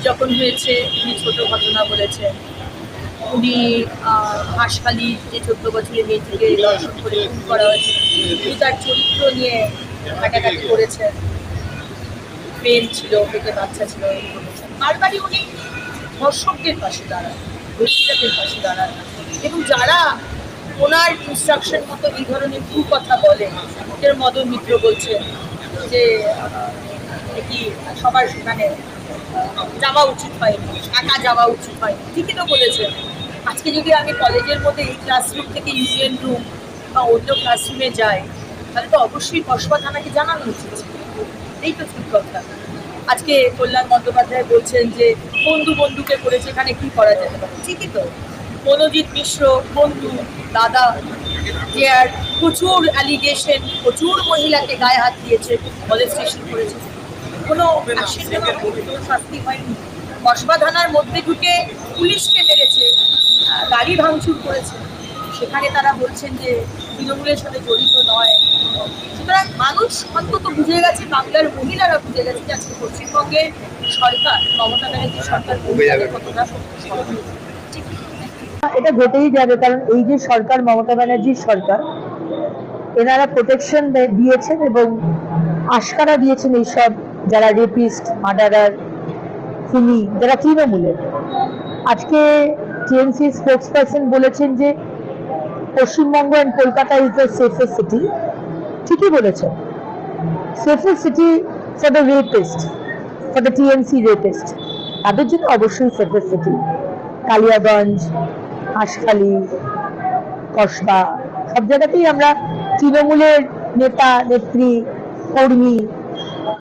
যখন হয়েছে উনি ছোট ঘটনা বলেছেন। উনি হাঁসখালি যে 14 বছরের মেয়েটিকে দর্শন করে খুন করা হয়েছে, উনি তার চরিত্র নিয়ে ঘাটাঘাটি করেছেন। প্রেম ছিল, পেটে বাচ্চা ছিল, এই বলেছেন। বারবারই উনি ধর্ষকদের পাশে দাঁড়ান, দোষীদের পাশে দাঁড়ান, এবং যারা ওনার ইনস্ট্রাকশন মতো এই ধরনের কথা বলে, ওদের মদন মিত্র বলছেন যে কি সবার সেখানে যাওয়া উচিত হয়নি, একা যাওয়া উচিত হয়নি। ঠিকই তো বলেছেন। আজকে যদি আমি কলেজের মধ্যে এই ক্লাসরুম থেকে ইউনিয়ন রুম বা অন্য ক্লাসরুমে যাই, তাহলে তো অবশ্যই কসবা থানাকে জানানো উচিত। এই তো ঠিক কথা। আজকে কল্যাণ বন্দ্যোপাধ্যায় বলছেন যে বন্ধু বন্ধুকে করেছে, এখানে কি করা যেতে পারে। ঠিকই তো। মনোজিৎ মিশ্র বন্ধু, দাদা, যে আর প্রচুর অ্যালিগেশন, প্রচুর মহিলাকে গায়ে হাত দিয়েছে, মলেস্টেশন করেছে, কোনো অ্যাকশন নেওয়া হয়নি, কোনো শাস্তি হয়নি। কসবা থানার মধ্যে ঢুকে পুলিশকে মেরেছে, গাড়ি ভাঙচুর করেছে, সেখানে তারা বলছেন যে তৃণমূলের সাথে জড়িত নয়। সুতরাং মানুষ অন্তত বুঝে গেছে, বাংলার মহিলারা বুঝে গেছে যে আজকে পশ্চিমবঙ্গের সরকার, মমতা ব্যানার্জি সরকার কতটা সহযোগিতা। এটা ঘটেই যাবে, কারণ এই যে সরকার, মমতা ব্যানার্জির সরকার, এনারা প্রোটেকশন দিয়েছেন এবং আশকারা দিয়েছেন এইসব যারা রেপিস্ট, মার্ডারার, খুনি, যারা তৃণমূলের। আজকে টিএমসি স্পোক্সপারসন বলেছেন যে Paschimbanga and Kolkata is the safest city. ঠিকই বলেছেন, safest city for the rapist, for the TMC rapist, তাদের জন্য অবশ্যই সেফেস্ট সিটি। কালিয়াগঞ্জ, হাঁসখালি, কসবা, সব জায়গাতেই আমরা তৃণমূলের নেতা, নেত্রী, কর্মী